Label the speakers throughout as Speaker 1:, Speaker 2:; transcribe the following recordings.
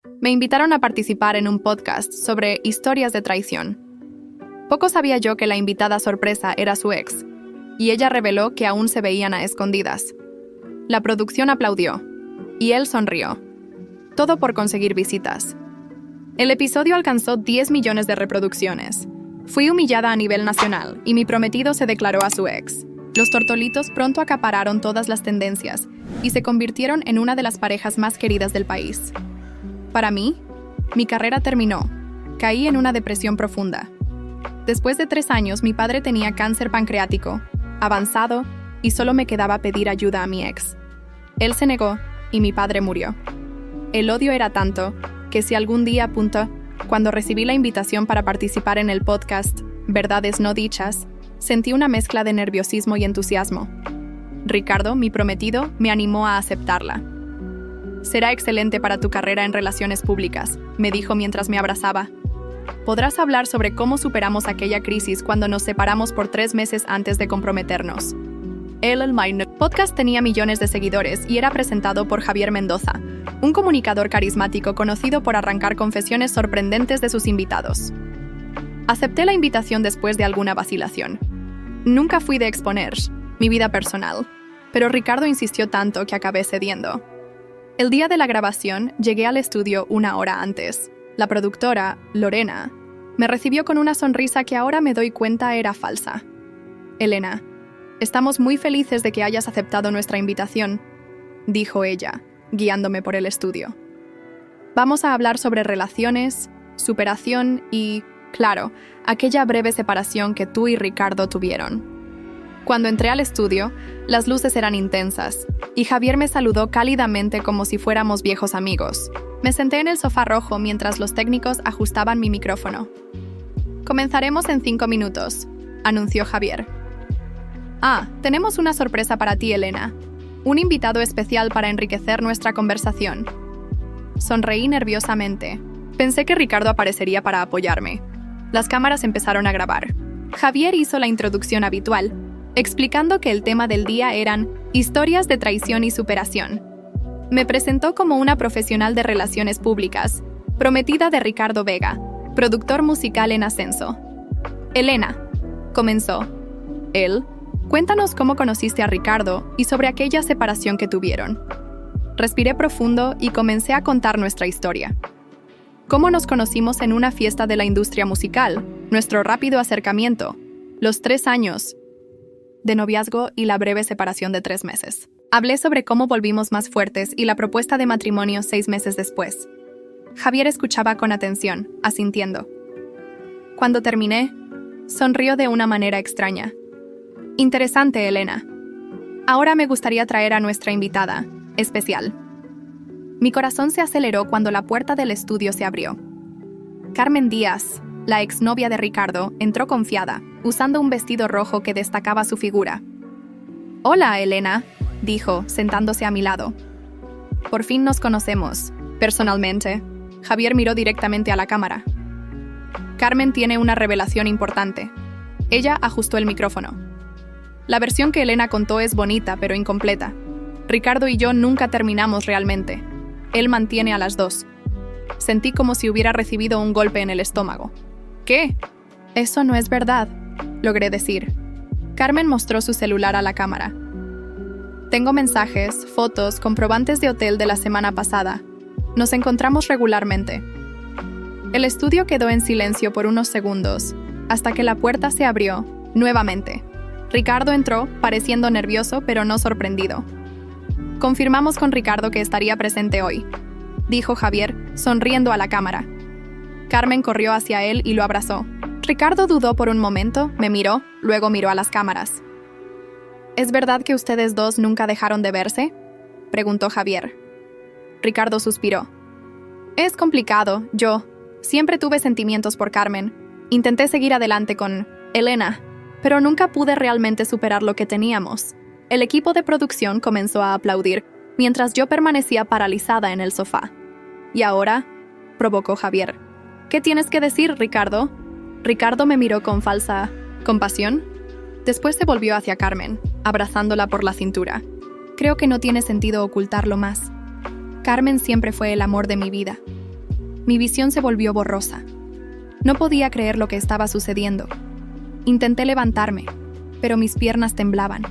Speaker 1: Me invitaron a participar en un podcast sobre historias de traición. Poco sabía yo que la invitada sorpresa era su ex, y ella reveló que aún se veían a escondidas. La producción aplaudió, y él sonrió. Todo por conseguir visitas. El episodio alcanzó 10 millones de reproducciones. Fui humillada a nivel nacional, y mi prometido se declaró a su ex. Los tortolitos pronto acapararon todas las tendencias, y se convirtieron en una de las parejas más queridas del país. Para mí, mi carrera terminó. Caí en una depresión profunda. Después de 3 años, mi padre tenía cáncer pancreático, avanzado, y solo me quedaba pedir ayuda a mi ex. Él se negó, y mi padre murió. El odio era tanto, que si algún día, cuando recibí la invitación para participar en el podcast Verdades no dichas, sentí una mezcla de nerviosismo y entusiasmo. Ricardo, mi prometido, me animó a aceptarla. Será excelente para tu carrera en relaciones públicas, me dijo mientras me abrazaba. Podrás hablar sobre cómo superamos aquella crisis cuando nos separamos por 3 meses antes de comprometernos. El podcast tenía millones de seguidores y era presentado por Javier Mendoza, un comunicador carismático conocido por arrancar confesiones sorprendentes de sus invitados. Acepté la invitación después de alguna vacilación. Nunca fui de exponer mi vida personal, pero Ricardo insistió tanto que acabé cediendo. El día de la grabación, llegué al estudio 1 hora antes. La productora, Lorena, me recibió con una sonrisa que ahora me doy cuenta era falsa. Elena, estamos muy felices de que hayas aceptado nuestra invitación, dijo ella, guiándome por el estudio. Vamos a hablar sobre relaciones, superación y, claro, aquella breve separación que tú y Ricardo tuvieron. Cuando entré al estudio, las luces eran intensas, y Javier me saludó cálidamente como si fuéramos viejos amigos. Me senté en el sofá rojo mientras los técnicos ajustaban mi micrófono. Comenzaremos en 5 minutos, anunció Javier. Tenemos una sorpresa para ti, Elena. Un invitado especial para enriquecer nuestra conversación. Sonreí nerviosamente. Pensé que Ricardo aparecería para apoyarme. Las cámaras empezaron a grabar. Javier hizo la introducción habitual, explicando que el tema del día eran historias de traición y superación. Me presentó como una profesional de relaciones públicas, prometida de Ricardo Vega, productor musical en ascenso. Elena, comenzó. Él, cuéntanos cómo conociste a Ricardo y sobre aquella separación que tuvieron. Respiré profundo y comencé a contar nuestra historia. Cómo nos conocimos en una fiesta de la industria musical, nuestro rápido acercamiento, los 3 años de noviazgo y la breve separación de 3 meses. Hablé sobre cómo volvimos más fuertes y la propuesta de matrimonio 6 meses después. Javier escuchaba con atención, asintiendo. Cuando terminé, sonrió de una manera extraña. Interesante, Elena. Ahora me gustaría traer a nuestra invitada, especial. Mi corazón se aceleró cuando la puerta del estudio se abrió. Carmen Díaz, la exnovia de Ricardo, entró confiada, usando un vestido rojo que destacaba su figura. «Hola, Elena», dijo, sentándose a mi lado. «Por fin nos conocemos, personalmente». Javier miró directamente a la cámara. Carmen tiene una revelación importante. Ella ajustó el micrófono. La versión que Elena contó es bonita, pero incompleta. Ricardo y yo nunca terminamos realmente. Él mantiene a las 2. Sentí como si hubiera recibido un golpe en el estómago. ¿Qué? Eso no es verdad, logré decir. Carmen mostró su celular a la cámara. Tengo mensajes, fotos, comprobantes de hotel de la semana pasada. Nos encontramos regularmente. El estudio quedó en silencio por unos segundos, hasta que la puerta se abrió, nuevamente. Ricardo entró, pareciendo nervioso, pero no sorprendido. Confirmamos con Ricardo que estaría presente hoy, dijo Javier, sonriendo a la cámara. Carmen corrió hacia él y lo abrazó. Ricardo dudó por un momento, me miró, luego miró a las cámaras. ¿Es verdad que ustedes dos nunca dejaron de verse?, preguntó Javier. Ricardo suspiró. Es complicado, yo siempre tuve sentimientos por Carmen. Intenté seguir adelante con Elena, pero nunca pude realmente superar lo que teníamos. El equipo de producción comenzó a aplaudir, mientras yo permanecía paralizada en el sofá. ¿Y ahora?, provocó Javier. ¿Qué tienes que decir, Ricardo? Ricardo me miró con falsa compasión. Después se volvió hacia Carmen, abrazándola por la cintura. Creo que no tiene sentido ocultarlo más. Carmen siempre fue el amor de mi vida. Mi visión se volvió borrosa. No podía creer lo que estaba sucediendo. Intenté levantarme, pero mis piernas temblaban.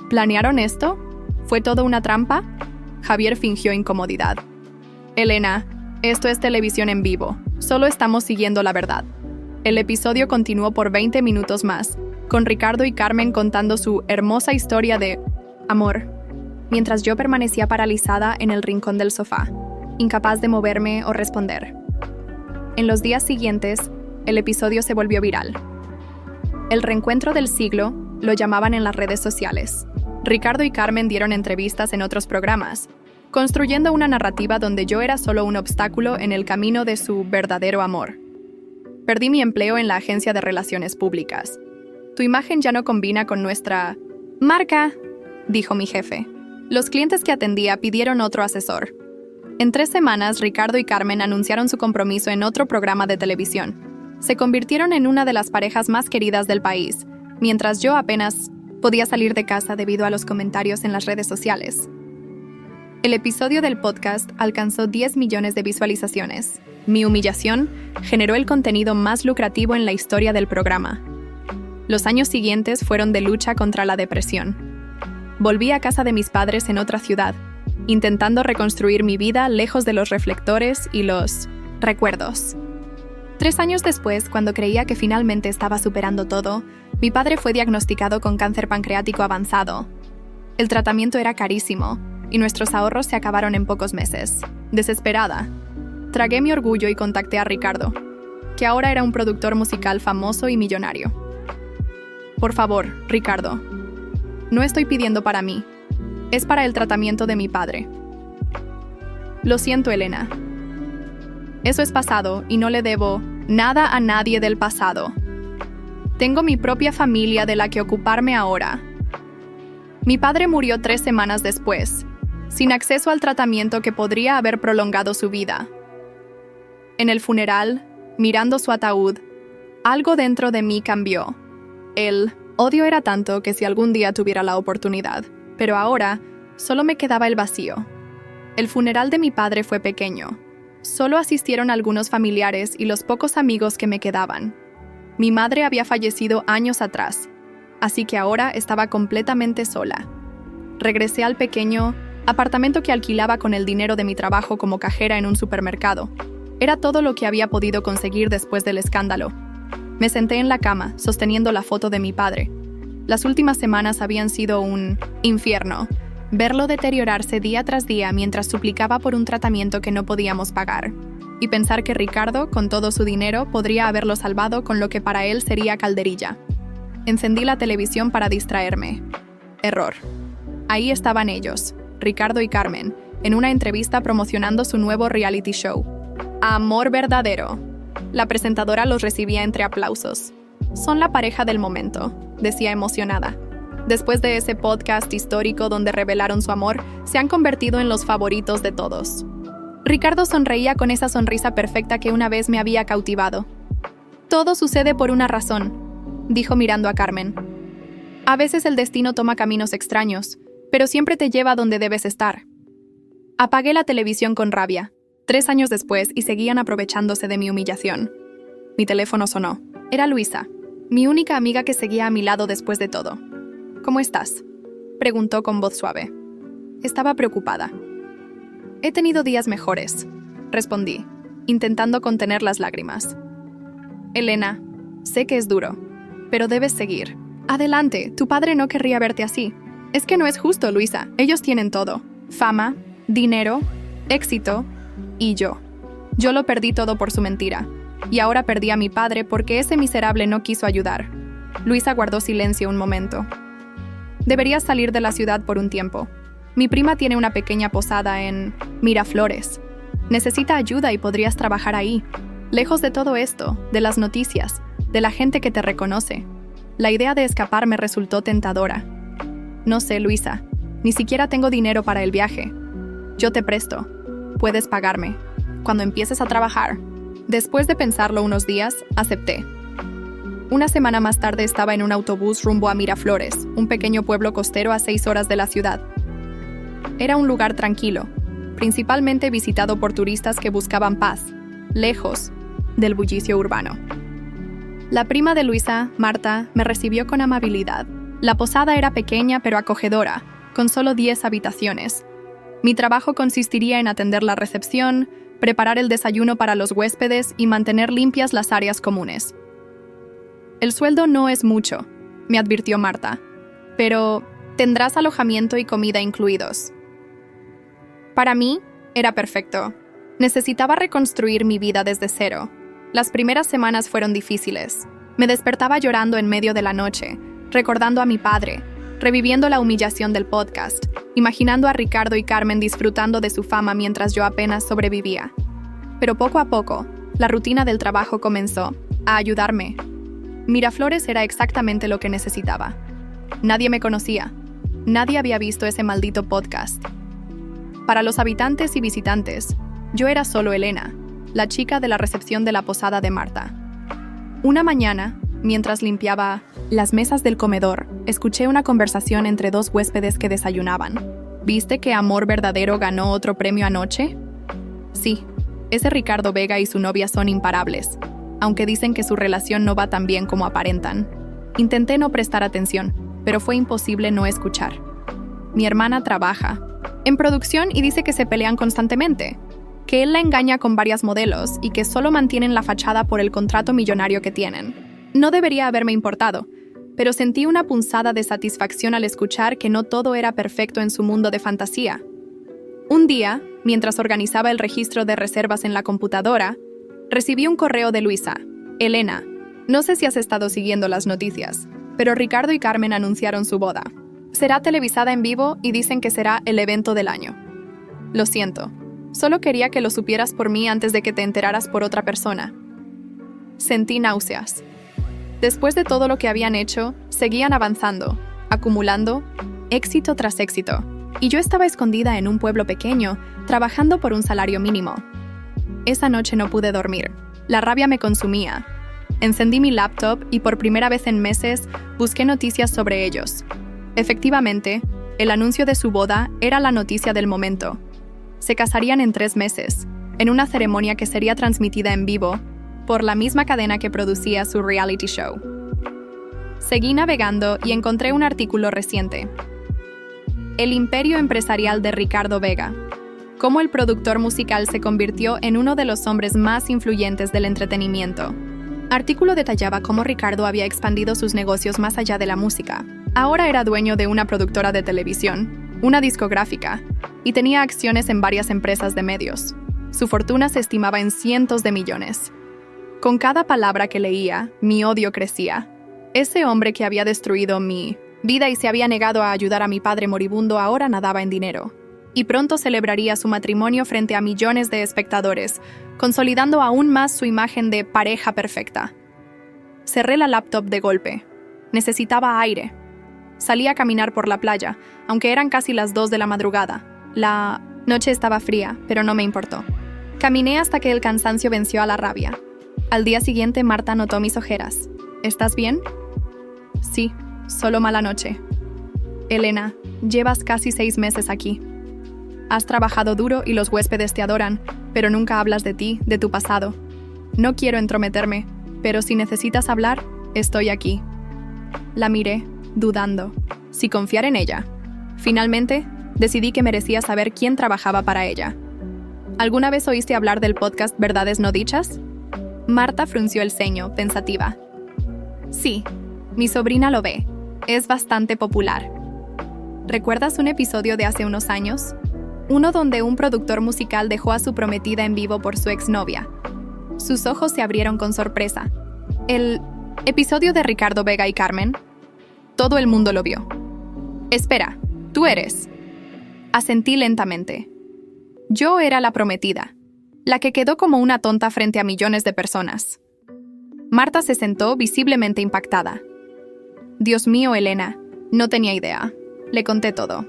Speaker 1: ¿Planearon esto? ¿Fue todo una trampa? Javier fingió incomodidad. Elena, esto es televisión en vivo. Solo estamos siguiendo la verdad. El episodio continuó por 20 minutos más, con Ricardo y Carmen contando su hermosa historia de amor, mientras yo permanecía paralizada en el rincón del sofá, incapaz de moverme o responder. En los días siguientes, el episodio se volvió viral. El reencuentro del siglo lo llamaban en las redes sociales. Ricardo y Carmen dieron entrevistas en otros programas, construyendo una narrativa donde yo era solo un obstáculo en el camino de su verdadero amor. Perdí mi empleo en la agencia de relaciones públicas. Tu imagen ya no combina con nuestra marca, dijo mi jefe. Los clientes que atendía pidieron otro asesor. En 3 semanas, Ricardo y Carmen anunciaron su compromiso en otro programa de televisión. Se convirtieron en una de las parejas más queridas del país, mientras yo apenas podía salir de casa debido a los comentarios en las redes sociales. El episodio del podcast alcanzó 10 millones de visualizaciones. Mi humillación generó el contenido más lucrativo en la historia del programa. Los años siguientes fueron de lucha contra la depresión. Volví a casa de mis padres en otra ciudad, intentando reconstruir mi vida lejos de los reflectores y los recuerdos. 3 años después, cuando creía que finalmente estaba superando todo, mi padre fue diagnosticado con cáncer pancreático avanzado. El tratamiento era carísimo, y nuestros ahorros se acabaron en pocos meses. Desesperada, tragué mi orgullo y contacté a Ricardo, que ahora era un productor musical famoso y millonario. Por favor, Ricardo, no estoy pidiendo para mí. Es para el tratamiento de mi padre. Lo siento, Elena. Eso es pasado y no le debo nada a nadie del pasado. Tengo mi propia familia de la que ocuparme ahora. Mi padre murió 3 semanas después, sin acceso al tratamiento que podría haber prolongado su vida. En el funeral, mirando su ataúd, algo dentro de mí cambió. El odio era tanto que si algún día tuviera la oportunidad, pero ahora solo me quedaba el vacío. El funeral de mi padre fue pequeño. Solo asistieron algunos familiares y los pocos amigos que me quedaban. Mi madre había fallecido años atrás, así que ahora estaba completamente sola. Regresé al pequeño apartamento que alquilaba con el dinero de mi trabajo como cajera en un supermercado. Era todo lo que había podido conseguir después del escándalo. Me senté en la cama, sosteniendo la foto de mi padre. Las últimas semanas habían sido un infierno. Verlo deteriorarse día tras día mientras suplicaba por un tratamiento que no podíamos pagar. Y pensar que Ricardo, con todo su dinero, podría haberlo salvado con lo que para él sería calderilla. Encendí la televisión para distraerme. Error. Ahí estaban ellos, Ricardo y Carmen, en una entrevista promocionando su nuevo reality show. Amor verdadero. La presentadora los recibía entre aplausos. Son la pareja del momento, decía emocionada. Después de ese podcast histórico donde revelaron su amor, se han convertido en los favoritos de todos. Ricardo sonreía con esa sonrisa perfecta que una vez me había cautivado. Todo sucede por una razón, dijo mirando a Carmen. A veces el destino toma caminos extraños, pero siempre te lleva donde debes estar. Apagué la televisión con rabia. 3 años después y seguían aprovechándose de mi humillación. Mi teléfono sonó. Era Luisa, mi única amiga que seguía a mi lado después de todo. ¿Cómo estás?, preguntó con voz suave. Estaba preocupada. He tenido días mejores, respondí, intentando contener las lágrimas. Elena, sé que es duro, pero debes seguir. Adelante, tu padre no querría verte así. Es que no es justo, Luisa. Ellos tienen todo. Fama, dinero, éxito y yo. Yo lo perdí todo por su mentira. Y ahora perdí a mi padre porque ese miserable no quiso ayudar. Luisa guardó silencio un momento. Deberías salir de la ciudad por un tiempo. Mi prima tiene una pequeña posada en Miraflores. Necesita ayuda y podrías trabajar ahí. Lejos de todo esto, de las noticias, de la gente que te reconoce. La idea de escapar me resultó tentadora. No sé, Luisa. Ni siquiera tengo dinero para el viaje. Yo te presto. Puedes pagarme. Cuando empieces a trabajar. Después de pensarlo unos días, acepté. Una semana más tarde estaba en un autobús rumbo a Miraflores, un pequeño pueblo costero a 6 horas de la ciudad. Era un lugar tranquilo, principalmente visitado por turistas que buscaban paz, lejos del bullicio urbano. La prima de Luisa, Marta, me recibió con amabilidad. La posada era pequeña pero acogedora, con solo 10 habitaciones. Mi trabajo consistiría en atender la recepción, preparar el desayuno para los huéspedes y mantener limpias las áreas comunes. El sueldo no es mucho, me advirtió Marta, pero tendrás alojamiento y comida incluidos. Para mí, era perfecto. Necesitaba reconstruir mi vida desde cero. Las primeras semanas fueron difíciles. Me despertaba llorando en medio de la noche, recordando a mi padre, reviviendo la humillación del podcast, imaginando a Ricardo y Carmen disfrutando de su fama mientras yo apenas sobrevivía. Pero poco a poco, la rutina del trabajo comenzó a ayudarme. Miraflores era exactamente lo que necesitaba. Nadie me conocía. Nadie había visto ese maldito podcast. Para los habitantes y visitantes, yo era solo Elena, la chica de la recepción de la posada de Marta. Una mañana, mientras limpiaba las mesas del comedor, escuché una conversación entre dos huéspedes que desayunaban. ¿Viste que Amor Verdadero ganó otro premio anoche? Sí, ese Ricardo Vega y su novia son imparables, aunque dicen que su relación no va tan bien como aparentan. Intenté no prestar atención, pero fue imposible no escuchar. Mi hermana trabaja en producción y dice que se pelean constantemente, que él la engaña con varias modelos y que solo mantienen la fachada por el contrato millonario que tienen. No debería haberme importado, pero sentí una punzada de satisfacción al escuchar que no todo era perfecto en su mundo de fantasía. Un día, mientras organizaba el registro de reservas en la computadora, recibí un correo de Luisa. Elena, no sé si has estado siguiendo las noticias, pero Ricardo y Carmen anunciaron su boda. Será televisada en vivo y dicen que será el evento del año. Lo siento, solo quería que lo supieras por mí antes de que te enteraras por otra persona. Sentí náuseas. Después de todo lo que habían hecho, seguían avanzando, acumulando éxito tras éxito, y yo estaba escondida en un pueblo pequeño, trabajando por un salario mínimo. Esa noche no pude dormir. La rabia me consumía. Encendí mi laptop y por primera vez en meses busqué noticias sobre ellos. Efectivamente, el anuncio de su boda era la noticia del momento. Se casarían en 3 meses, en una ceremonia que sería transmitida en vivo por la misma cadena que producía su reality show. Seguí navegando y encontré un artículo reciente. El imperio empresarial de Ricardo Vega. Cómo el productor musical se convirtió en uno de los hombres más influyentes del entretenimiento. Artículo detallaba cómo Ricardo había expandido sus negocios más allá de la música. Ahora era dueño de una productora de televisión, una discográfica, y tenía acciones en varias empresas de medios. Su fortuna se estimaba en cientos de millones. Con cada palabra que leía, mi odio crecía. Ese hombre que había destruido mi vida y se había negado a ayudar a mi padre moribundo ahora nadaba en dinero. Y pronto celebraría su matrimonio frente a millones de espectadores, consolidando aún más su imagen de pareja perfecta. Cerré la laptop de golpe. Necesitaba aire. Salí a caminar por la playa, aunque eran casi las 2 de la madrugada. La noche estaba fría, pero no me importó. Caminé hasta que el cansancio venció a la rabia. Al día siguiente, Marta notó mis ojeras. ¿Estás bien? Sí, solo mala noche. Elena, llevas casi 6 meses aquí. Has trabajado duro y los huéspedes te adoran, pero nunca hablas de ti, de tu pasado. No quiero entrometerme, pero si necesitas hablar, estoy aquí. La miré, dudando, si confiar en ella. Finalmente, decidí que merecía saber quién trabajaba para ella. ¿Alguna vez oíste hablar del podcast Verdades No Dichas? Marta frunció el ceño, pensativa. Sí, mi sobrina lo ve. Es bastante popular. ¿Recuerdas un episodio de hace unos años? Uno donde un productor musical dejó a su prometida en vivo por su exnovia. Sus ojos se abrieron con sorpresa. ¿El episodio de Ricardo Vega y Carmen? Todo el mundo lo vio. Espera, tú eres. Asentí lentamente. Yo era la prometida, la que quedó como una tonta frente a millones de personas. Marta se sentó visiblemente impactada. Dios mío, Elena, no tenía idea. Le conté todo.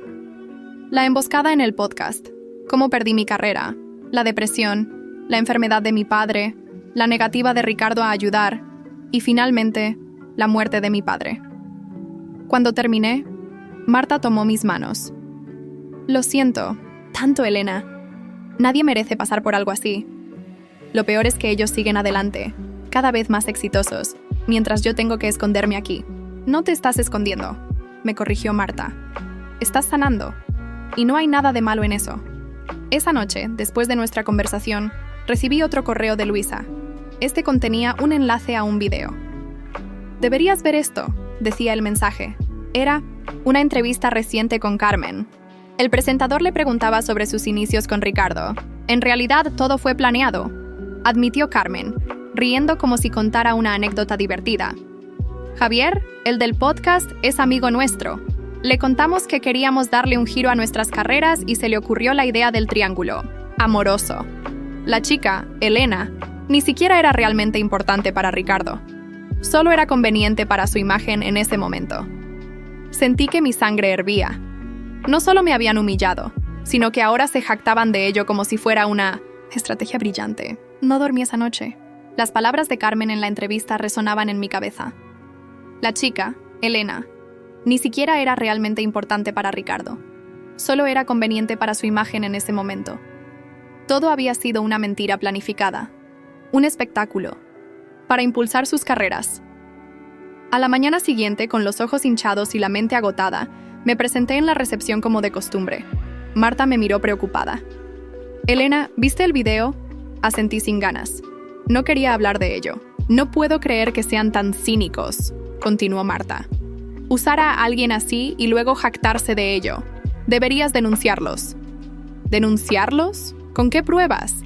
Speaker 1: La emboscada en el podcast, cómo perdí mi carrera, la depresión, la enfermedad de mi padre, la negativa de Ricardo a ayudar y finalmente, la muerte de mi padre. Cuando terminé, Marta tomó mis manos. Lo siento, tanto, Elena. Nadie merece pasar por algo así. Lo peor es que ellos siguen adelante, cada vez más exitosos, mientras yo tengo que esconderme aquí. No te estás escondiendo, me corrigió Marta. Estás sanando. Y no hay nada de malo en eso. Esa noche, después de nuestra conversación, recibí otro correo de Luisa. Este contenía un enlace a un video. Deberías ver esto, decía el mensaje. Era una entrevista reciente con Carmen. El presentador le preguntaba sobre sus inicios con Ricardo. En realidad, todo fue planeado, admitió Carmen, riendo como si contara una anécdota divertida. Javier, el del podcast, es amigo nuestro. Le contamos que queríamos darle un giro a nuestras carreras y se le ocurrió la idea del triángulo amoroso. La chica, Elena, ni siquiera era realmente importante para Ricardo. Solo era conveniente para su imagen en ese momento. Sentí que mi sangre hervía. No solo me habían humillado, sino que ahora se jactaban de ello como si fuera una estrategia brillante. No dormí esa noche. Las palabras de Carmen en la entrevista resonaban en mi cabeza. La chica, Elena, ni siquiera era realmente importante para Ricardo. Solo era conveniente para su imagen en ese momento. Todo había sido una mentira planificada. Un espectáculo. Para impulsar sus carreras. A la mañana siguiente, con los ojos hinchados y la mente agotada, me presenté en la recepción como de costumbre. Marta me miró preocupada. Elena, ¿viste el video? Asentí sin ganas. No quería hablar de ello. No puedo creer que sean tan cínicos, continuó Marta. Usar a alguien así y luego jactarse de ello. Deberías denunciarlos. ¿Denunciarlos? ¿Con qué pruebas?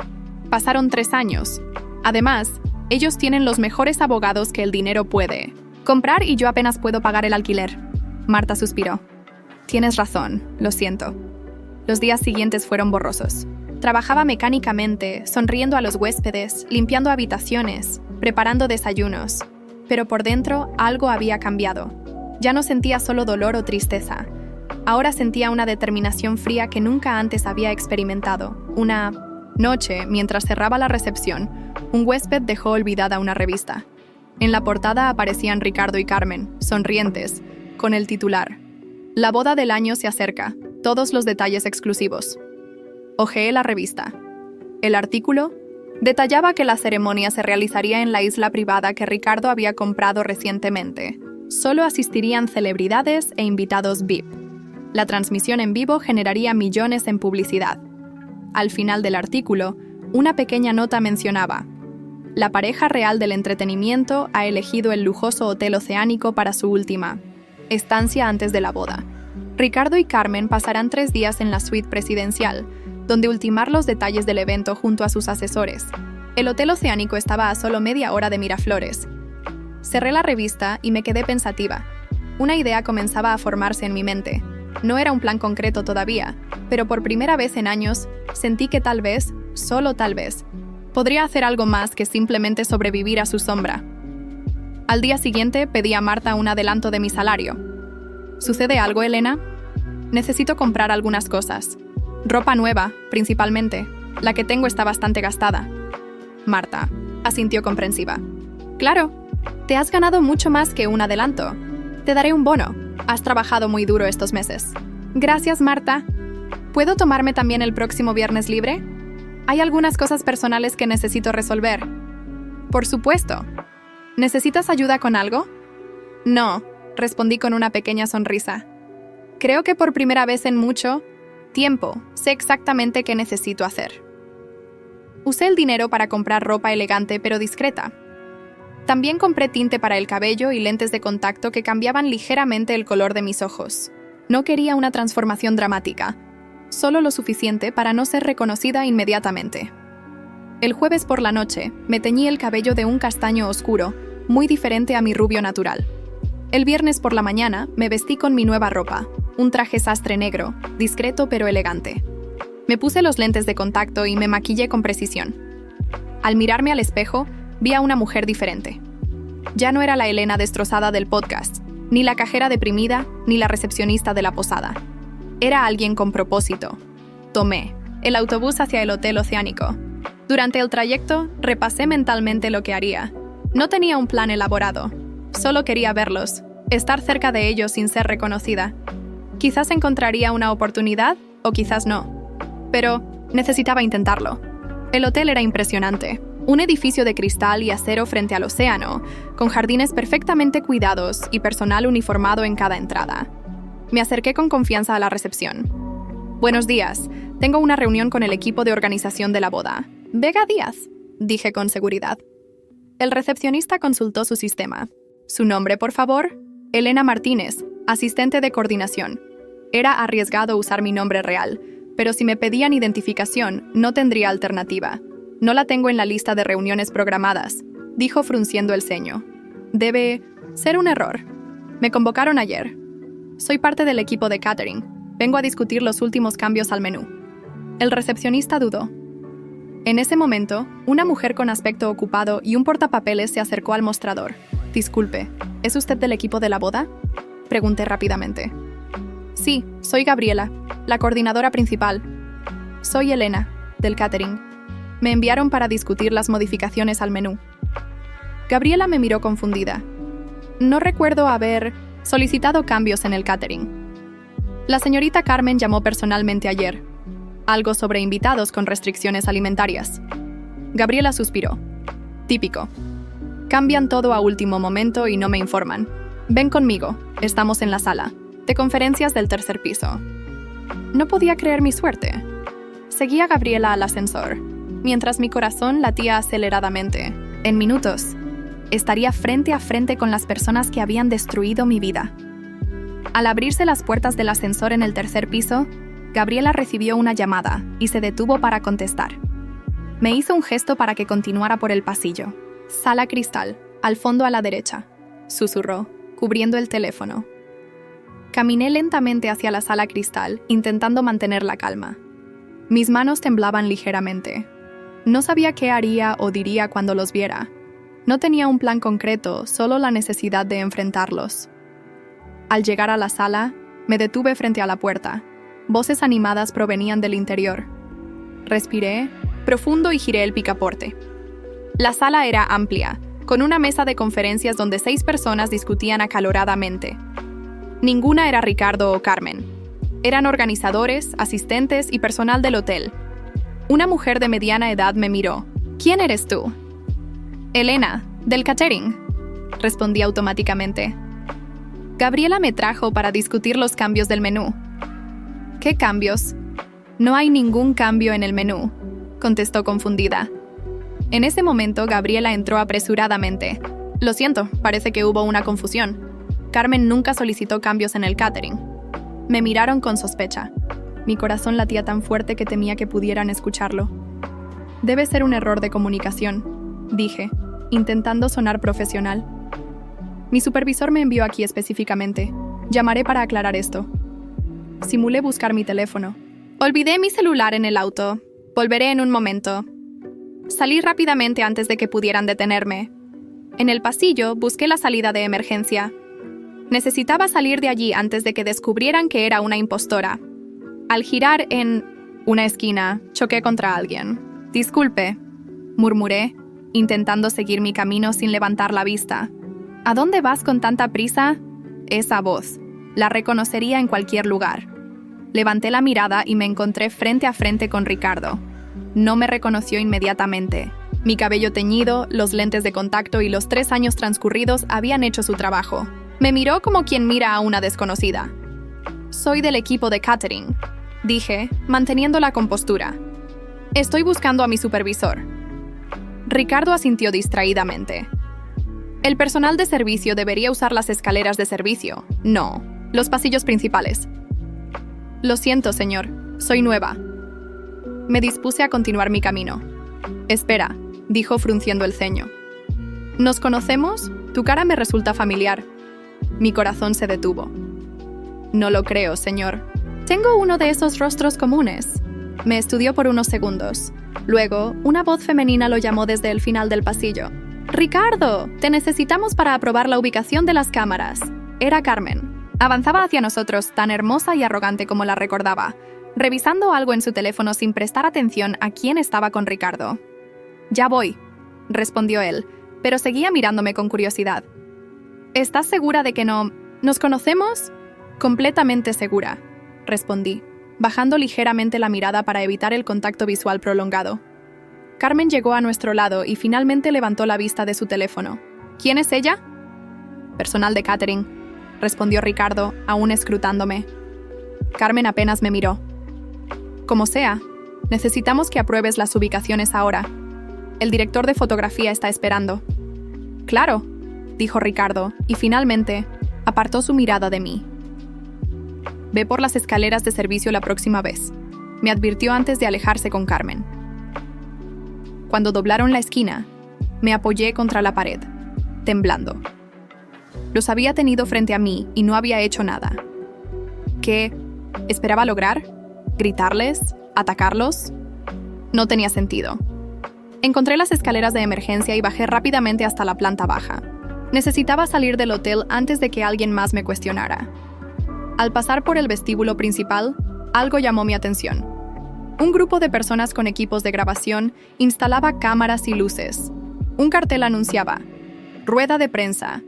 Speaker 1: Pasaron 3 años. Además, ellos tienen los mejores abogados que el dinero puede comprar y yo apenas puedo pagar el alquiler. Marta suspiró. Tienes razón, lo siento. Los días siguientes fueron borrosos. Trabajaba mecánicamente, sonriendo a los huéspedes, limpiando habitaciones, preparando desayunos. Pero por dentro algo había cambiado. Ya no sentía solo dolor o tristeza. Ahora sentía una determinación fría que nunca antes había experimentado. Una noche, mientras cerraba la recepción, un huésped dejó olvidada una revista. En la portada aparecían Ricardo y Carmen, sonrientes, con el titular: La boda del año se acerca, todos los detalles exclusivos. Hojeé la revista. El artículo detallaba que la ceremonia se realizaría en la isla privada que Ricardo había comprado recientemente. Solo asistirían celebridades e invitados VIP. La transmisión en vivo generaría millones en publicidad. Al final del artículo, una pequeña nota mencionaba: La pareja real del entretenimiento ha elegido el lujoso hotel oceánico para su última estancia antes de la boda. Ricardo y Carmen pasarán 3 días en la suite presidencial, donde ultimar los detalles del evento junto a sus asesores. El hotel oceánico estaba a solo media hora de Miraflores. Cerré la revista y me quedé pensativa. Una idea comenzaba a formarse en mi mente. No era un plan concreto todavía, pero por primera vez en años sentí que tal vez, solo tal vez, podría hacer algo más que simplemente sobrevivir a su sombra. Al día siguiente pedí a Marta un adelanto de mi salario. ¿Sucede algo, Elena? Necesito comprar algunas cosas. Ropa nueva, principalmente. La que tengo está bastante gastada. Marta asintió comprensiva. Claro, te has ganado mucho más que un adelanto. Te daré un bono. Has trabajado muy duro estos meses. Gracias, Marta. ¿Puedo tomarme también el próximo viernes libre? Hay algunas cosas personales que necesito resolver. Por supuesto. ¿Necesitas ayuda con algo? No, respondí con una pequeña sonrisa. Creo que por primera vez en mucho tiempo sé exactamente qué necesito hacer. Usé el dinero para comprar ropa elegante pero discreta. También compré tinte para el cabello y lentes de contacto que cambiaban ligeramente el color de mis ojos. No quería una transformación dramática, solo lo suficiente para no ser reconocida inmediatamente. El jueves por la noche, me teñí el cabello de un castaño oscuro, muy diferente a mi rubio natural. El viernes por la mañana, me vestí con mi nueva ropa, un traje sastre negro, discreto pero elegante. Me puse los lentes de contacto y me maquillé con precisión. Al mirarme al espejo, vi a una mujer diferente. Ya no era la Elena destrozada del podcast, ni la cajera deprimida, ni la recepcionista de la posada. Era alguien con propósito. Tomé el autobús hacia el Hotel Oceánico. Durante el trayecto, repasé mentalmente lo que haría. No tenía un plan elaborado. Solo quería verlos, estar cerca de ellos sin ser reconocida. Quizás encontraría una oportunidad, o quizás no. Pero Necesitaba intentarlo. El hotel era impresionante. Un edificio de cristal y acero frente al océano, con jardines perfectamente cuidados y personal uniformado en cada entrada. Me acerqué con confianza a la recepción. «Buenos días. Tengo una reunión con el equipo de organización de la boda. Vega Díaz», dije con seguridad. El recepcionista consultó su sistema. «¿Su nombre, por favor?» «Elena Martínez, asistente de coordinación». Era arriesgado usar mi nombre real, pero si me pedían identificación, no tendría alternativa. «No la tengo en la lista de reuniones programadas», dijo frunciendo el ceño. «Debe ser un error. Me convocaron ayer. Soy parte del equipo de catering. Vengo a discutir los últimos cambios al menú». El recepcionista dudó. En ese momento, una mujer con aspecto ocupado y un portapapeles se acercó al mostrador. «Disculpe, ¿es usted del equipo de la boda?», pregunté rápidamente. «Sí, soy Gabriela, la coordinadora principal. Soy Elena, del catering. Me enviaron para discutir las modificaciones al menú». Gabriela me miró confundida. No recuerdo haber solicitado cambios en el catering. La señorita Carmen llamó personalmente ayer. Algo sobre invitados con restricciones alimentarias. Gabriela suspiró. Típico. Cambian todo a último momento y no me informan. Ven conmigo, estamos en la sala de conferencias del tercer piso. No podía creer mi suerte. Seguí a Gabriela al ascensor, mientras mi corazón latía aceleradamente. En minutos, estaría frente a frente con las personas que habían destruido mi vida. Al abrirse las puertas del ascensor en el tercer piso, Gabriela recibió una llamada y se detuvo para contestar. Me hizo un gesto para que continuara por el pasillo. «Sala cristal, al fondo a la derecha», susurró, cubriendo el teléfono. Caminé lentamente hacia la sala cristal, intentando mantener la calma. Mis manos temblaban ligeramente. No sabía qué haría o diría cuando los viera. No tenía un plan concreto, solo la necesidad de enfrentarlos. Al llegar a la sala, me detuve frente a la puerta. Voces animadas provenían del interior. Respiré profundo y giré el picaporte. La sala era amplia, con una mesa de conferencias donde 6 personas discutían acaloradamente. Ninguna era Ricardo o Carmen. Eran organizadores, asistentes y personal del hotel. Una mujer de mediana edad me miró. «¿Quién eres tú?» «Elena, del catering», respondí automáticamente. Gabriela me trajo para discutir los cambios del menú. «¿Qué cambios?» «No hay ningún cambio en el menú», contestó confundida. En ese momento, Gabriela entró apresuradamente. «Lo siento, parece que hubo una confusión. Carmen nunca solicitó cambios en el catering». Me miraron con sospecha. Mi corazón latía tan fuerte que temía que pudieran escucharlo. «Debe ser un error de comunicación», dije, intentando sonar profesional. «Mi supervisor me envió aquí específicamente. Llamaré para aclarar esto». Simulé buscar mi teléfono. «Olvidé mi celular en el auto. Volveré en un momento». Salí rápidamente antes de que pudieran detenerme. En el pasillo busqué la salida de emergencia. Necesitaba salir de allí antes de que descubrieran que era una impostora. Al girar en una esquina, choqué contra alguien. «Disculpe», murmuré, intentando seguir mi camino sin levantar la vista. «¿A dónde vas con tanta prisa?» Esa voz. La reconocería en cualquier lugar. Levanté la mirada y me encontré frente a frente con Ricardo. No me reconoció inmediatamente. Mi cabello teñido, los lentes de contacto y los 3 años transcurridos habían hecho su trabajo. Me miró como quien mira a una desconocida. «Soy del equipo de catering», dije, manteniendo la compostura. «Estoy buscando a mi supervisor». Ricardo asintió distraídamente. «El personal de servicio debería usar las escaleras de servicio, no los pasillos principales». «Lo siento, señor. Soy nueva». Me dispuse a continuar mi camino. «Espera», dijo frunciendo el ceño. «¿Nos conocemos? Tu cara me resulta familiar». Mi corazón se detuvo. «No lo creo, señor. Tengo uno de esos rostros comunes». Me estudió por unos segundos. Luego, una voz femenina lo llamó desde el final del pasillo. «Ricardo, te necesitamos para aprobar la ubicación de las cámaras». Era Carmen. Avanzaba hacia nosotros tan hermosa y arrogante como la recordaba, revisando algo en su teléfono sin prestar atención a quién estaba con Ricardo. «Ya voy», respondió él, pero seguía mirándome con curiosidad. «¿Estás segura de que no nos conocemos?» «Completamente segura», respondí. bajando ligeramente la mirada para evitar el contacto visual prolongado. Carmen llegó a nuestro lado y finalmente levantó la vista de su teléfono. ¿Quién es ella? Personal de catering, respondió Ricardo, aún escrutándome. Carmen apenas me miró. Como sea, necesitamos que apruebes las ubicaciones ahora. El director de fotografía está esperando. Claro, dijo Ricardo, y finalmente apartó su mirada de mí. Ve por las escaleras de servicio la próxima vez, me advirtió antes de alejarse con Carmen. Cuando doblaron la esquina, me apoyé contra la pared, temblando. Los había tenido frente a mí y no había hecho nada. ¿Qué esperaba lograr? ¿Gritarles? ¿Atacarlos? No tenía sentido. Encontré las escaleras de emergencia y bajé rápidamente hasta la planta baja. Necesitaba salir del hotel antes de que alguien más me cuestionara. Al pasar por el vestíbulo principal, algo llamó mi atención. Un grupo de personas con equipos de grabación instalaba cámaras y luces. Un cartel anunciaba: rueda de prensa,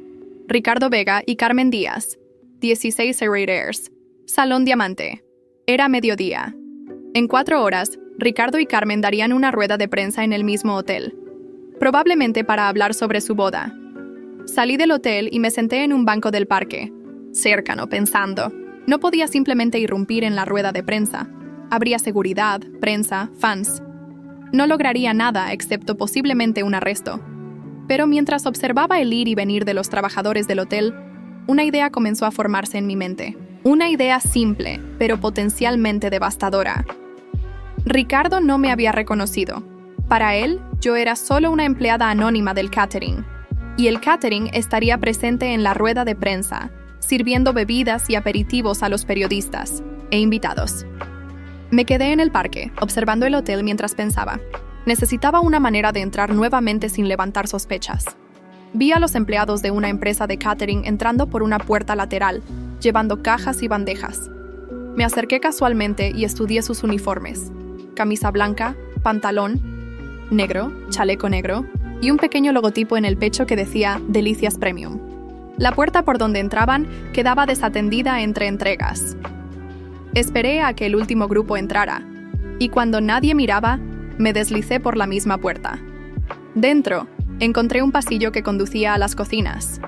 Speaker 1: Ricardo Vega y Carmen Díaz, 16 Airs, Salón Diamante. Era mediodía. En 4 horas, Ricardo y Carmen darían una rueda de prensa en el mismo hotel, probablemente para hablar sobre su boda. Salí del hotel y me senté en un banco del parque, cercano, pensando. No podía simplemente irrumpir en la rueda de prensa. Habría seguridad, prensa, fans. No lograría nada excepto posiblemente un arresto. Pero mientras observaba el ir y venir de los trabajadores del hotel, una idea comenzó a formarse en mi mente. Una idea simple, pero potencialmente devastadora. Ricardo no me había reconocido. Para él, yo era solo una empleada anónima del catering. Y el catering estaría presente en la rueda de prensa, sirviendo bebidas y aperitivos a los periodistas e invitados. Me quedé en el parque, observando el hotel mientras pensaba. Necesitaba una manera de entrar nuevamente sin levantar sospechas. Vi a los empleados de una empresa de catering entrando por una puerta lateral, llevando cajas y bandejas. Me acerqué casualmente y estudié sus uniformes. Camisa blanca, pantalón negro, chaleco negro y un pequeño logotipo en el pecho que decía Delicias Premium. La puerta por donde entraban quedaba desatendida entre entregas. Esperé a que el último grupo entrara, y cuando nadie miraba, me deslicé por la misma puerta. Dentro, encontré un pasillo que conducía a las cocinas.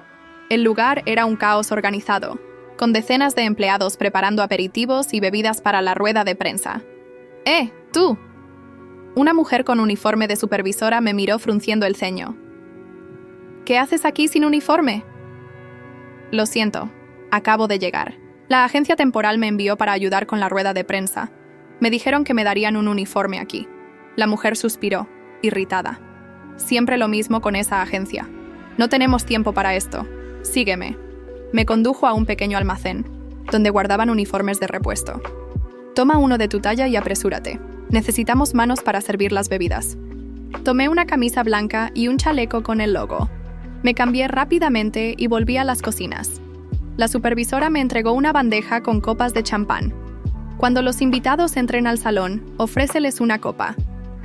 Speaker 1: El lugar era un caos organizado, con decenas de empleados preparando aperitivos y bebidas para la rueda de prensa. ¡Tú! Una mujer con uniforme de supervisora me miró frunciendo el ceño. ¿Qué haces aquí sin uniforme? Lo siento, acabo de llegar. La agencia temporal me envió para ayudar con la rueda de prensa. Me dijeron que me darían un uniforme aquí. La mujer suspiró, irritada. Siempre lo mismo con esa agencia. No tenemos tiempo para esto. Sígueme. Me condujo a un pequeño almacén, donde guardaban uniformes de repuesto. Toma uno de tu talla y apresúrate. Necesitamos manos para servir las bebidas. Tomé una camisa blanca y un chaleco con el logo. Me cambié rápidamente y volví a las cocinas. La supervisora me entregó una bandeja con copas de champán. Cuando los invitados entren al salón, ofréceles una copa.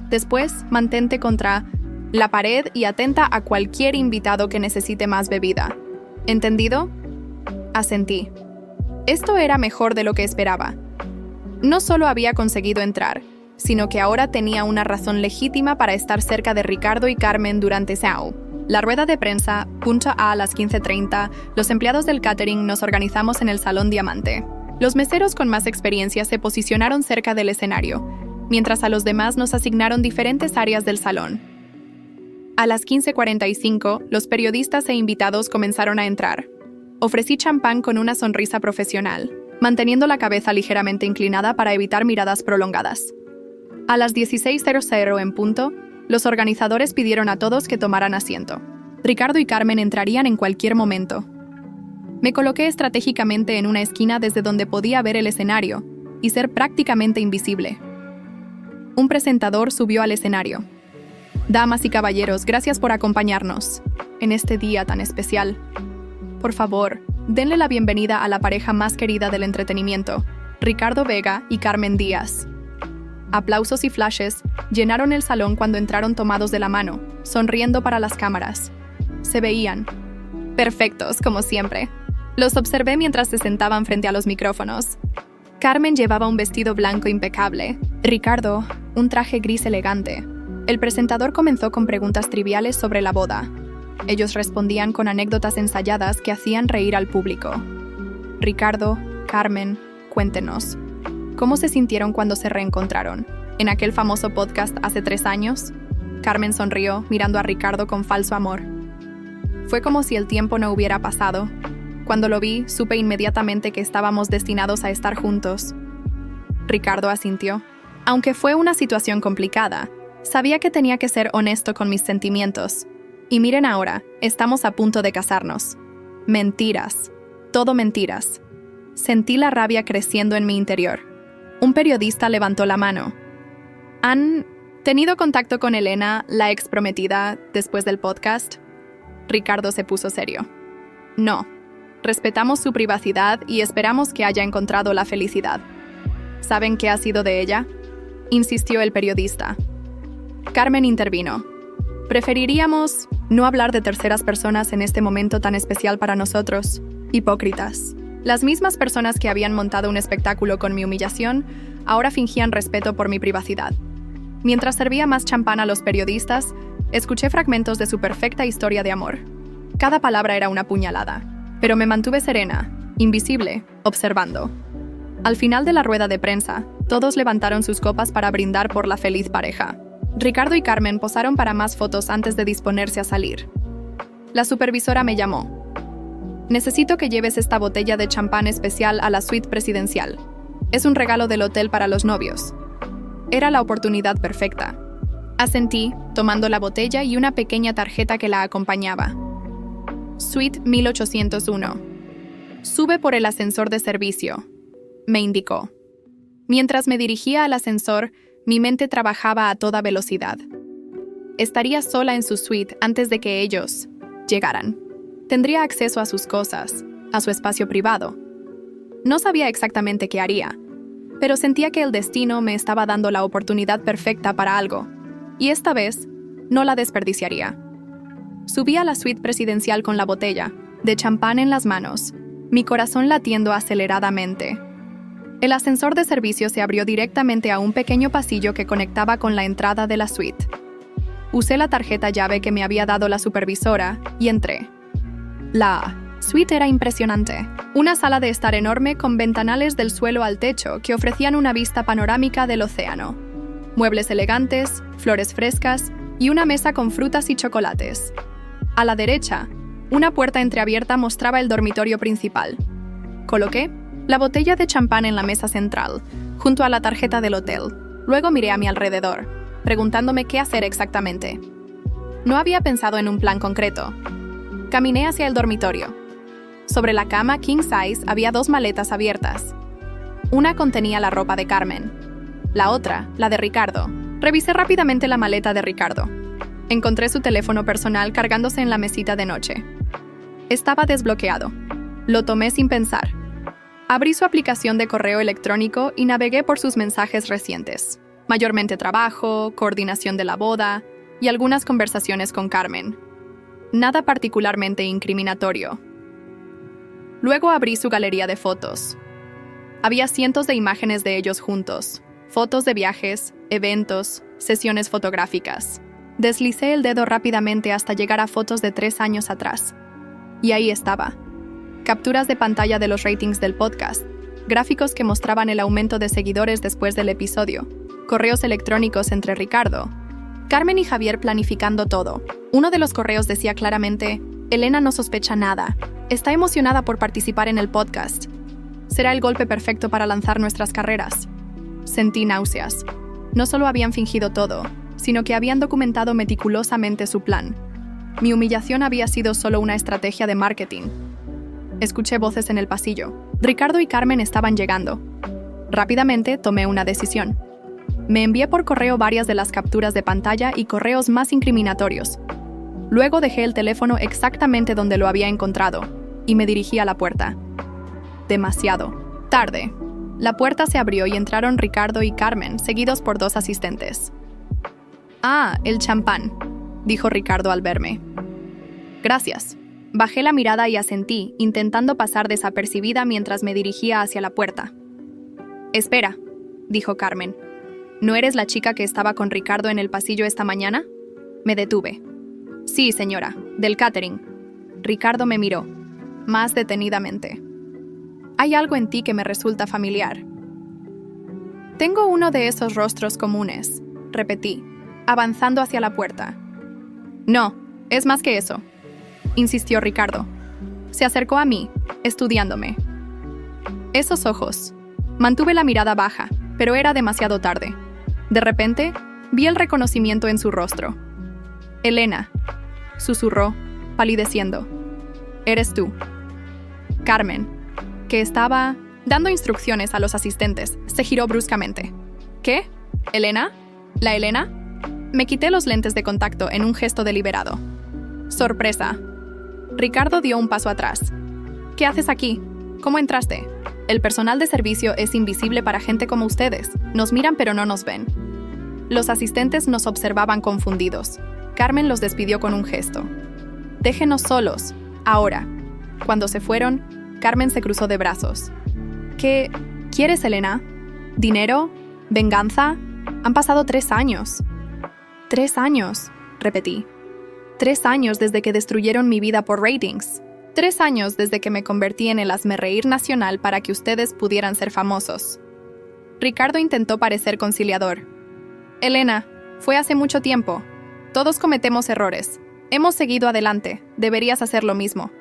Speaker 1: Después, mantente contra la pared y atenta a cualquier invitado que necesite más bebida. ¿Entendido? Asentí. Esto era mejor de lo que esperaba. No solo había conseguido entrar, sino que ahora tenía una razón legítima para estar cerca de Ricardo y Carmen durante SAU. La rueda de prensa, punto a las 15:30, los empleados del catering nos organizamos en el Salón Diamante. Los meseros con más experiencia se posicionaron cerca del escenario, mientras a los demás nos asignaron diferentes áreas del salón. A las 15:45, los periodistas e invitados comenzaron a entrar. Ofrecí champán con una sonrisa profesional, manteniendo la cabeza ligeramente inclinada para evitar miradas prolongadas. A las 16:00 en punto, los organizadores pidieron a todos que tomaran asiento. Ricardo y Carmen entrarían en cualquier momento. Me coloqué estratégicamente en una esquina desde donde podía ver el escenario y ser prácticamente invisible. Un presentador subió al escenario. Damas y caballeros, gracias por acompañarnos en este día tan especial. Por favor, denle la bienvenida a la pareja más querida del entretenimiento, Ricardo Vega y Carmen Díaz. Aplausos y flashes llenaron el salón cuando entraron tomados de la mano, sonriendo para las cámaras. Se veían perfectos, como siempre. Los observé mientras se sentaban frente a los micrófonos. Carmen llevaba un vestido blanco impecable, Ricardo, un traje gris elegante. El presentador comenzó con preguntas triviales sobre la boda. Ellos respondían con anécdotas ensayadas que hacían reír al público. Ricardo, Carmen, cuéntenos, ¿cómo se sintieron cuando se reencontraron? ¿En aquel famoso podcast hace 3 años? Carmen sonrió, mirando a Ricardo con falso amor. Fue como si el tiempo no hubiera pasado. Cuando lo vi, supe inmediatamente que estábamos destinados a estar juntos. Ricardo asintió. Aunque fue una situación complicada, sabía que tenía que ser honesto con mis sentimientos. Y miren ahora, estamos a punto de casarnos. Mentiras. Todo mentiras. Sentí la rabia creciendo en mi interior. Un periodista levantó la mano. ¿Han tenido contacto con Elena, la ex prometida, después del podcast? Ricardo se puso serio. No. Respetamos su privacidad y esperamos que haya encontrado la felicidad. ¿Saben qué ha sido de ella?, insistió el periodista. Carmen intervino. Preferiríamos no hablar de terceras personas en este momento tan especial para nosotros. Hipócritas. Las mismas personas que habían montado un espectáculo con mi humillación, ahora fingían respeto por mi privacidad. Mientras servía más champán a los periodistas, escuché fragmentos de su perfecta historia de amor. Cada palabra era una puñalada. Pero me mantuve serena, invisible, observando. Al final de la rueda de prensa, todos levantaron sus copas para brindar por la feliz pareja. Ricardo y Carmen posaron para más fotos antes de disponerse a salir. La supervisora me llamó. Necesito que lleves esta botella de champán especial a la suite presidencial. Es un regalo del hotel para los novios. Era la oportunidad perfecta. Asentí, tomando la botella y una pequeña tarjeta que la acompañaba. Suite 1801. Sube por el ascensor de servicio, me indicó. Mientras me dirigía al ascensor, mi mente trabajaba a toda velocidad. Estaría sola en su suite antes de que ellos llegaran. Tendría acceso a sus cosas, a su espacio privado. No sabía exactamente qué haría, pero sentía que el destino me estaba dando la oportunidad perfecta para algo, y esta vez no la desperdiciaría. Subí a la suite presidencial con la botella, de champán en las manos, mi corazón latiendo aceleradamente. El ascensor de servicio se abrió directamente a un pequeño pasillo que conectaba con la entrada de la suite. Usé la tarjeta llave que me había dado la supervisora y entré. La suite era impresionante. Una sala de estar enorme con ventanales del suelo al techo que ofrecían una vista panorámica del océano. Muebles elegantes, flores frescas y una mesa con frutas y chocolates. A la derecha, una puerta entreabierta mostraba el dormitorio principal. Coloqué la botella de champán en la mesa central, junto a la tarjeta del hotel. Luego miré a mi alrededor, preguntándome qué hacer exactamente. No había pensado en un plan concreto. Caminé hacia el dormitorio. Sobre la cama king size había 2 maletas abiertas. Una contenía la ropa de Carmen. La otra, la de Ricardo. Revisé rápidamente la maleta de Ricardo. Encontré su teléfono personal cargándose en la mesita de noche. Estaba desbloqueado. Lo tomé sin pensar. Abrí su aplicación de correo electrónico y navegué por sus mensajes recientes. Mayormente trabajo, coordinación de la boda y algunas conversaciones con Carmen. Nada particularmente incriminatorio. Luego abrí su galería de fotos. Había cientos de imágenes de ellos juntos. Fotos de viajes, eventos, sesiones fotográficas. Deslicé el dedo rápidamente hasta llegar a fotos de 3 años atrás. Y ahí estaba. Capturas de pantalla de los ratings del podcast, gráficos que mostraban el aumento de seguidores después del episodio, correos electrónicos entre Ricardo, Carmen y Javier planificando todo. Uno de los correos decía claramente: Elena no sospecha nada. Está emocionada por participar en el podcast. Será el golpe perfecto para lanzar nuestras carreras. Sentí náuseas. No solo habían fingido todo, sino que habían documentado meticulosamente su plan. Mi humillación había sido solo una estrategia de marketing. Escuché voces en el pasillo. Ricardo y Carmen estaban llegando. Rápidamente tomé una decisión. Me envié por correo varias de las capturas de pantalla y correos más incriminatorios. Luego dejé el teléfono exactamente donde lo había encontrado y me dirigí a la puerta. Demasiado tarde. La puerta se abrió y entraron Ricardo y Carmen, seguidos por 2 asistentes. «Ah, el champán», dijo Ricardo al verme. «Gracias». Bajé la mirada y asentí, intentando pasar desapercibida mientras me dirigía hacia la puerta. Espera, dijo Carmen. ¿No eres la chica que estaba con Ricardo en el pasillo esta mañana? Me detuve. Sí, señora, del catering. Ricardo me miró, más detenidamente. Hay algo en ti que me resulta familiar. Tengo uno de esos rostros comunes, repetí, avanzando hacia la puerta. No, es más que eso, insistió Ricardo. Se acercó a mí, estudiándome. Esos ojos. Mantuve la mirada baja, pero era demasiado tarde. De repente, vi el reconocimiento en su rostro. Elena, susurró, palideciendo. Eres tú. Carmen, que estaba dando instrucciones a los asistentes, se giró bruscamente. ¿Qué? ¿Elena? ¿La Elena? Me quité los lentes de contacto en un gesto deliberado. Sorpresa. Ricardo dio un paso atrás. ¿Qué haces aquí? ¿Cómo entraste? El personal de servicio es invisible para gente como ustedes. Nos miran pero no nos ven. Los asistentes nos observaban confundidos. Carmen los despidió con un gesto. Déjenos solos, ahora. Cuando se fueron, Carmen se cruzó de brazos. ¿Qué quieres, Elena? ¿Dinero? ¿Venganza? Han pasado 3 años. 3 años, repetí. 3 años desde que destruyeron mi vida por ratings. 3 años desde que me convertí en el hazmerreír nacional para que ustedes pudieran ser famosos. Ricardo intentó parecer conciliador. Elena, fue hace mucho tiempo. Todos cometemos errores. Hemos seguido adelante. Deberías hacer lo mismo.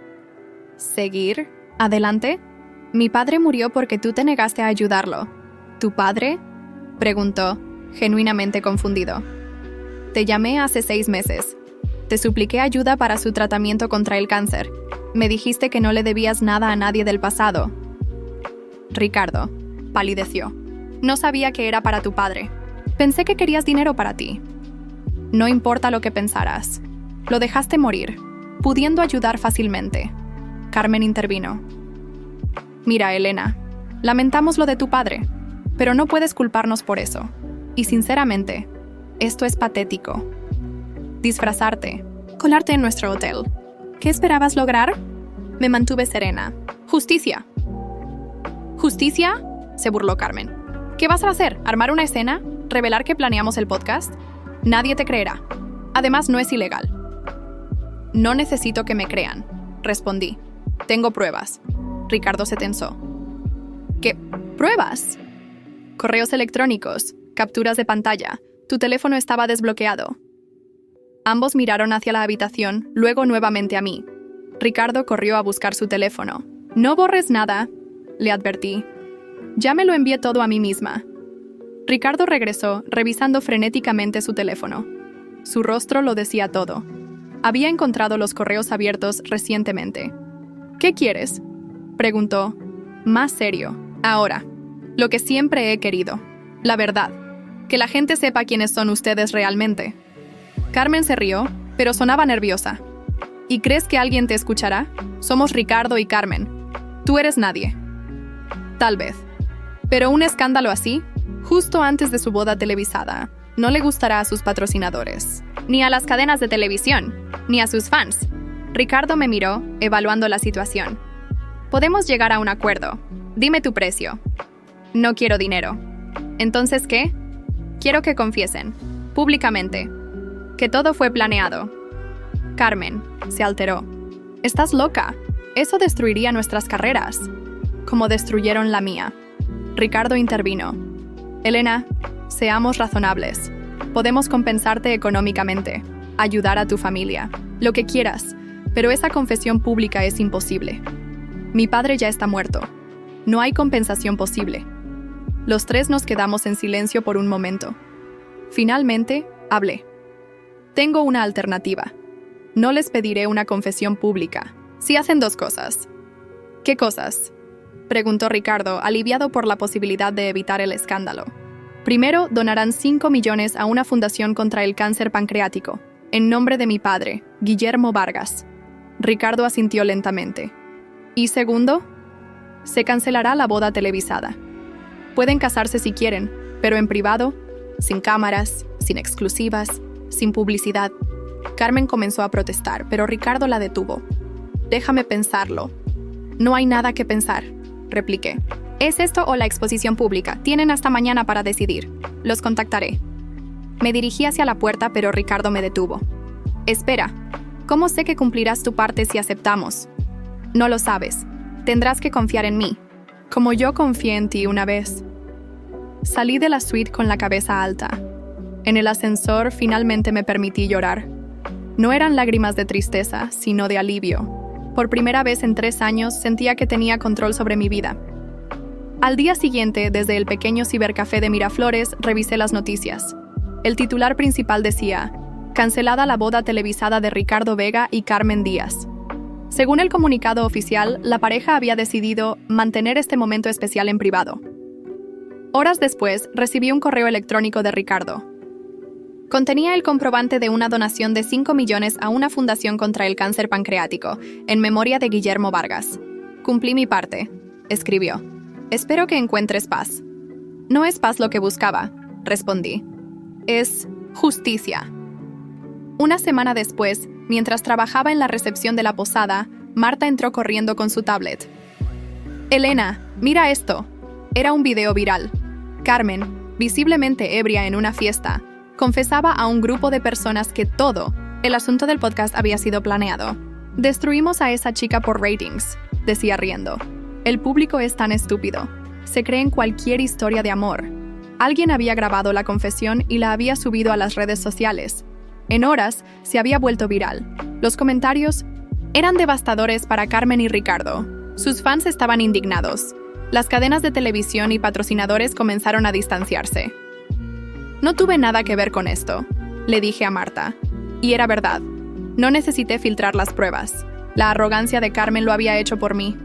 Speaker 1: ¿Seguir? ¿Adelante? Mi padre murió porque tú te negaste a ayudarlo. ¿Tu padre? Preguntó, genuinamente confundido. Te llamé hace 6 meses. Te supliqué ayuda para su tratamiento contra el cáncer. Me dijiste que no le debías nada a nadie del pasado. Ricardo palideció. No sabía que era para tu padre. Pensé que querías dinero para ti. No importa lo que pensaras. Lo dejaste morir, pudiendo ayudar fácilmente. Carmen intervino. Mira, Elena, lamentamos lo de tu padre, pero no puedes culparnos por eso. Y sinceramente, esto es patético. Disfrazarte, colarte en nuestro hotel. ¿Qué esperabas lograr? Me mantuve serena. Justicia. ¿Justicia? Se burló Carmen. ¿Qué vas a hacer? ¿Armar una escena? ¿Revelar que planeamos el podcast? Nadie te creerá. Además, no es ilegal. No necesito que me crean, respondí. Tengo pruebas. Ricardo se tensó. ¿Qué? ¿Pruebas? Correos electrónicos, capturas de pantalla. Tu teléfono estaba desbloqueado. Ambos miraron hacia la habitación, luego nuevamente a mí. Ricardo corrió a buscar su teléfono. No borres nada, le advertí. Ya me lo envié todo a mí misma. Ricardo regresó, revisando frenéticamente su teléfono. Su rostro lo decía todo. Había encontrado los correos abiertos recientemente. ¿Qué quieres?, preguntó, más serio. Ahora, lo que siempre he querido. La verdad. Que la gente sepa quiénes son ustedes realmente. Carmen se rió, pero sonaba nerviosa. ¿Y crees que alguien te escuchará? Somos Ricardo y Carmen. Tú eres nadie. Tal vez. Pero un escándalo así, justo antes de su boda televisada, no le gustará a sus patrocinadores. Ni a las cadenas de televisión, ni a sus fans. Ricardo me miró, evaluando la situación. Podemos llegar a un acuerdo. Dime tu precio. No quiero dinero. ¿Entonces qué? Quiero que confiesen, públicamente, que todo fue planeado. Carmen se alteró. Estás loca. Eso destruiría nuestras carreras, como destruyeron la mía. Ricardo intervino. Elena, seamos razonables. Podemos compensarte económicamente, ayudar a tu familia, lo que quieras, pero esa confesión pública es imposible. Mi padre ya está muerto. No hay compensación posible. Los 3 nos quedamos en silencio por un momento. Finalmente, hablé. Tengo una alternativa. No les pediré una confesión pública. Si hacen 2 cosas. ¿Qué cosas?, preguntó Ricardo, aliviado por la posibilidad de evitar el escándalo. Primero, donarán 5 millones a una fundación contra el cáncer pancreático, en nombre de mi padre, Guillermo Vargas. Ricardo asintió lentamente. Y segundo, se cancelará la boda televisada. Pueden casarse si quieren, pero en privado, sin cámaras, sin exclusivas, sin publicidad. Carmen comenzó a protestar, pero Ricardo la detuvo. Déjame pensarlo. No hay nada que pensar, repliqué. ¿Es esto o la exposición pública? Tienen hasta mañana para decidir. Los contactaré. Me dirigí hacia la puerta, pero Ricardo me detuvo. Espera. ¿Cómo sé que cumplirás tu parte si aceptamos? No lo sabes. Tendrás que confiar en mí, como yo confié en ti una vez. Salí de la suite con la cabeza alta. En el ascensor finalmente me permití llorar. No eran lágrimas de tristeza, sino de alivio. Por primera vez en 3 años sentía que tenía control sobre mi vida. Al día siguiente, desde el pequeño cibercafé de Miraflores, revisé las noticias. El titular principal decía: cancelada la boda televisada de Ricardo Vega y Carmen Díaz. Según el comunicado oficial, la pareja había decidido mantener este momento especial en privado. Horas después, recibí un correo electrónico de Ricardo. Contenía el comprobante de una donación de 5 millones a una fundación contra el cáncer pancreático, en memoria de Guillermo Vargas. Cumplí mi parte, escribió. Espero que encuentres paz. No es paz lo que buscaba, respondí. Es justicia. Una semana después, mientras trabajaba en la recepción de la posada, Marta entró corriendo con su tablet. Elena, mira esto. Era un video viral. Carmen, visiblemente ebria en una fiesta, confesaba a un grupo de personas que todo el asunto del podcast había sido planeado. Destruimos a esa chica por ratings, decía riendo. El público es tan estúpido. Se cree en cualquier historia de amor. Alguien había grabado la confesión y la había subido a las redes sociales. En horas se había vuelto viral. Los comentarios eran devastadores para Carmen y Ricardo. Sus fans estaban indignados. Las cadenas de televisión y patrocinadores comenzaron a distanciarse. No tuve nada que ver con esto, le dije a Marta. Y era verdad. No necesité filtrar las pruebas. La arrogancia de Carmen lo había hecho por mí.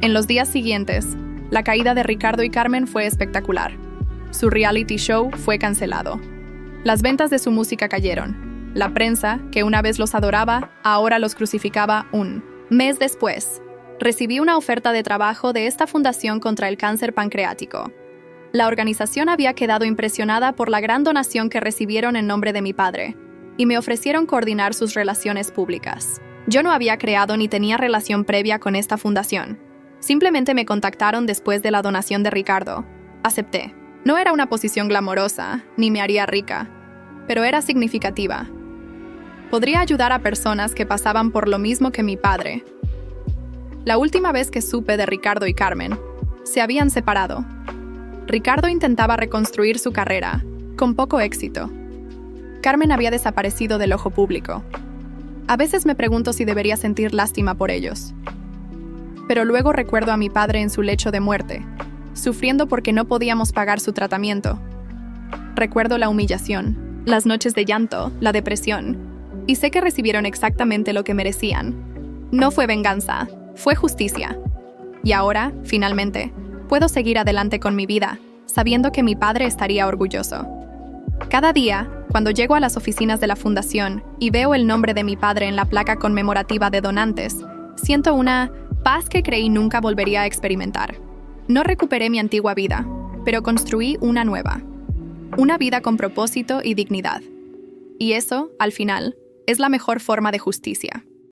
Speaker 1: En los días siguientes, la caída de Ricardo y Carmen fue espectacular. Su reality show fue cancelado. Las ventas de su música cayeron. La prensa, que una vez los adoraba, ahora los crucificaba un mes después. Recibí una oferta de trabajo de esta fundación contra el cáncer pancreático. La organización había quedado impresionada por la gran donación que recibieron en nombre de mi padre, y me ofrecieron coordinar sus relaciones públicas. Yo no había creado ni tenía relación previa con esta fundación. Simplemente me contactaron después de la donación de Ricardo. Acepté. No era una posición glamorosa, ni me haría rica, pero era significativa. Podría ayudar a personas que pasaban por lo mismo que mi padre. La última vez que supe de Ricardo y Carmen, se habían separado. Ricardo intentaba reconstruir su carrera, con poco éxito. Carmen había desaparecido del ojo público. A veces me pregunto si debería sentir lástima por ellos. Pero luego recuerdo a mi padre en su lecho de muerte, sufriendo porque no podíamos pagar su tratamiento. Recuerdo la humillación, las noches de llanto, la depresión, y sé que recibieron exactamente lo que merecían. No fue venganza, fue justicia. Y ahora, finalmente, puedo seguir adelante con mi vida, sabiendo que mi padre estaría orgulloso. Cada día, cuando llego a las oficinas de la fundación y veo el nombre de mi padre en la placa conmemorativa de donantes, siento una paz que creí nunca volvería a experimentar. No recuperé mi antigua vida, pero construí una nueva. Una vida con propósito y dignidad. Y eso, al final, es la mejor forma de justicia.